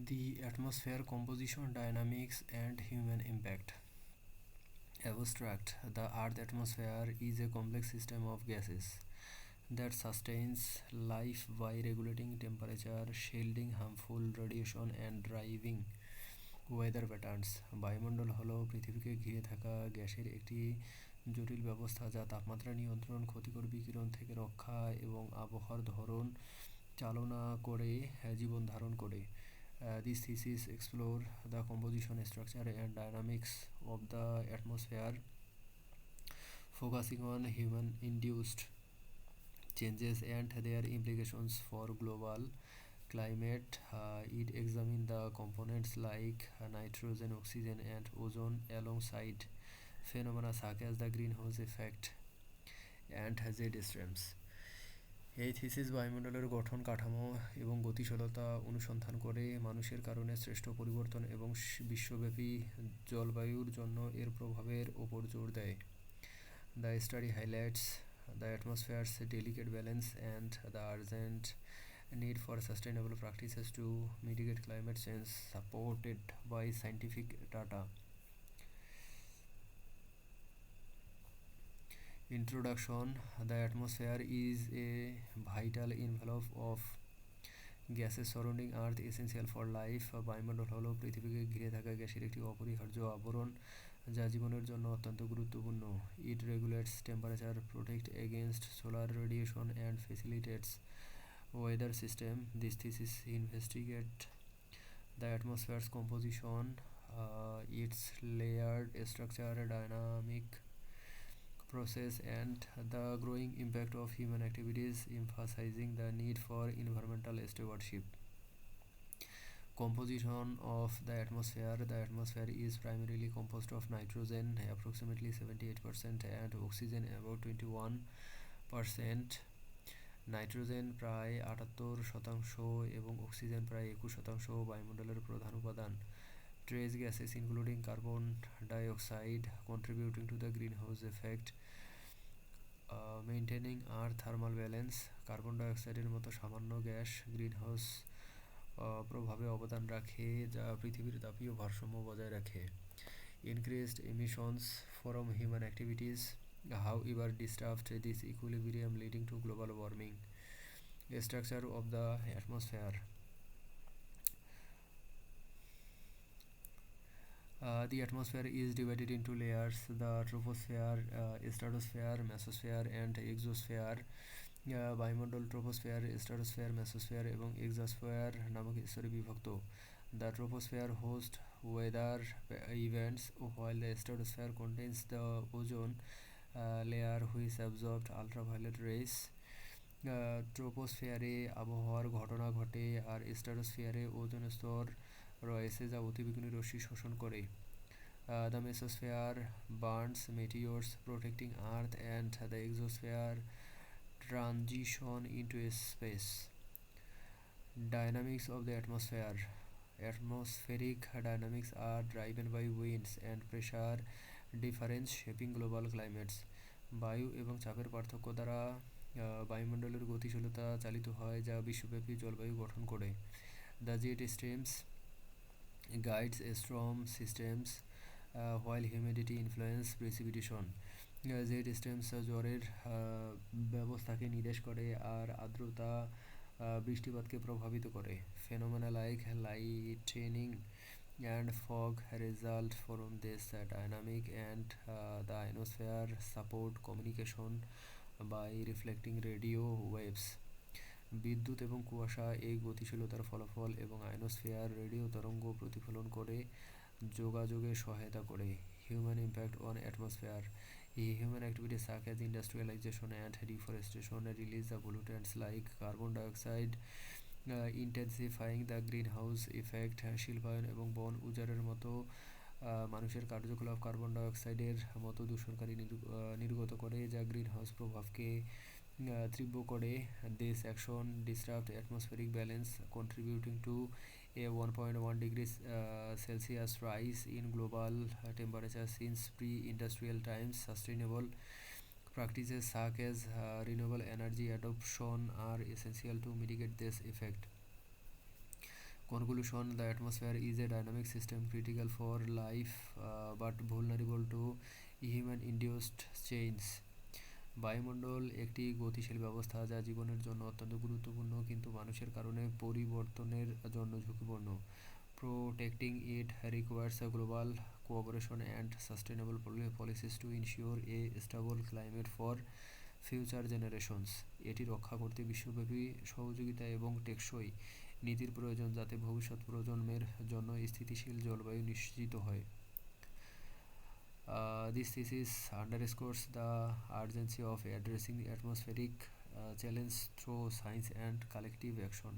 The atmosphere composition, dynamics, and human impact. Abstract. The Earth atmosphere is a complex system of gases that sustains life by regulating temperature, shielding harmful radiation, and driving weather patterns. বায়ুমণ্ডল হলো পৃথিবীকে ঘিরে থাকা গ্যাসের একটি জটিল ব্যবস্থা যা তাপমাত্রা নিয়ন্ত্রণ, ক্ষতিকর বিকিরণ থেকে রক্ষা এবং আবহাওয়ার ধরন চালনা করে জীবন ধারণ করে। This thesis explore the composition, structure, and dynamics of the atmosphere, focusing on human-induced changes and their implications for global climate. It examines the components like nitrogen, oxygen, and ozone alongside phenomena such as the greenhouse effect and jet streams. এই thesis বায়ুমণ্ডলের গঠন, কাঠামো এবং গতিশীলতা অনুসন্ধান করে মানুষের কারণে সৃষ্ট পরিবর্তন এবং বিশ্বব্যাপী জলবায়ুর জন্য এর প্রভাবের ওপর জোর দেয়। The study highlights the atmosphere's delicate balance and the urgent need for sustainable practices to mitigate climate change, supported by scientific data. Introduction. The atmosphere is a vital envelope of gases surrounding Earth, essential for life. বায়ুমণ্ডল হলো পৃথিবীকে ঘিরে থাকা গ্যাসের একটি অপরিহার্য আবরণ যা জীবনের জন্য অত্যন্ত গুরুত্বপূর্ণ। It regulates temperature, protects against solar radiation, and facilitates weather system. This thesis investigates the atmosphere's composition, its layered structure, dynamic process, and the growing impact of human activities, emphasizing the need for environmental stewardship. Composition of the atmosphere. The atmosphere is primarily composed of nitrogen, approximately 78%, and oxygen, about 21%. Nitrogen প্রায় 78% এবং oxygen প্রায় 21% বায়ুমণ্ডলের প্রধান উপাদান। Trace gases including carbon dioxide contributing to the greenhouse effect, maintaining earth thermal balance. Carbon ডাইঅক্সাইডের মতো সামান্য gas greenhouse প্রভাবে অবদান রাখে যা পৃথিবীর তাপীয় ভারসাম্য বজায় রাখে। Increased emissions from human activities however disrupt this equilibrium, leading to global warming. Structure of the atmosphere. The atmosphere is divided into layers: the troposphere, stratosphere, mesosphere, and exosphere. বায়ুমণ্ডল ট্রোপোস্ফিয়ার, স্ট্রাটোস্ফিয়ার, মেসোস্ফিয়ার এবং exosphere নামক স্তরে বিভক্ত। The troposphere hosts weather events, while the stratosphere contains the ozone layer which absorbs ultraviolet rays. ট্রোপোস্ফিয়ারে আবহাওয়ার ঘটনা ঘটে আর স্ট্রাটোস্ফিয়ারে ozone স্তর রয়েছে যা অতিবেগুনি রশ্মি শোষণ করে। The mesosphere burns meteors, protecting Earth, and the exosphere transition into space. Dynamics of the atmosphere. Atmospheric dynamics are driven by winds and pressure difference shaping global climates. বায়ু এবং চাপের পার্থক্য দ্বারা বায়ুমণ্ডলের গতিশীলতা চালিত হয় যা বিশ্বব্যাপী জলবায়ু গঠন করে। The jet streams guides storm systems, while humidity influence precipitation. Jet stems জ্বরের ব্যবস্থাকে নির্দেশ করে আর আর্দ্রতা বৃষ্টিপাতকে প্রভাবিত করে। Phenomena like lightning and fog result from this dynamic, and the ionosphere support communication by reflecting radio waves. বিদ্যুৎ এবং কুয়াশা এই গতিশীলতার ফলাফল এবং আয়নোস্ফিয়ার রেডিও তরঙ্গ প্রতিফলন করে যোগাযোগে সহায়তা করে। Human impact on atmosphere. Human activities such as industrialization and deforestation release the pollutants like carbon dioxide, intensifying the greenhouse effect. শিল্পায়ন এবং বন উজাড়ের মতো মানুষের কার্যকলাপ কার্বন ডাইঅক্সাইডের মতো দূষণকারী নির্গত করে যা গ্রিনহাউস প্রভাবকে তীব্র করে। This action disrupt atmospheric balance, contributing to a 1.1 degrees Celsius rise in global temperature since pre-industrial times. Sustainable practices such as renewable energy adoption are essential to mitigate this effect. Conclusion: the atmosphere is a dynamic system critical for life but vulnerable to human induced change. বায়ুমণ্ডল একটি গতিশীল ব্যবস্থা যা জীবনের জন্য অত্যন্ত গুরুত্বপূর্ণ কিন্তু মানুষের কারণে পরিবর্তনের জন্য ঝুঁকিপূর্ণ। Protecting it requires a global cooperation and sustainable policies to ensure a stable climate for future generations. এটি রক্ষা করতে বিশ্বব্যাপী সহযোগিতা এবং টেকসই নীতির প্রয়োজন যাতে ভবিষ্যৎ প্রজন্মের জন্য স্থিতিশীল জলবায়ু নিশ্চিত হয়। This thesis underscores the urgency of addressing atmospheric challenge through science and collective action.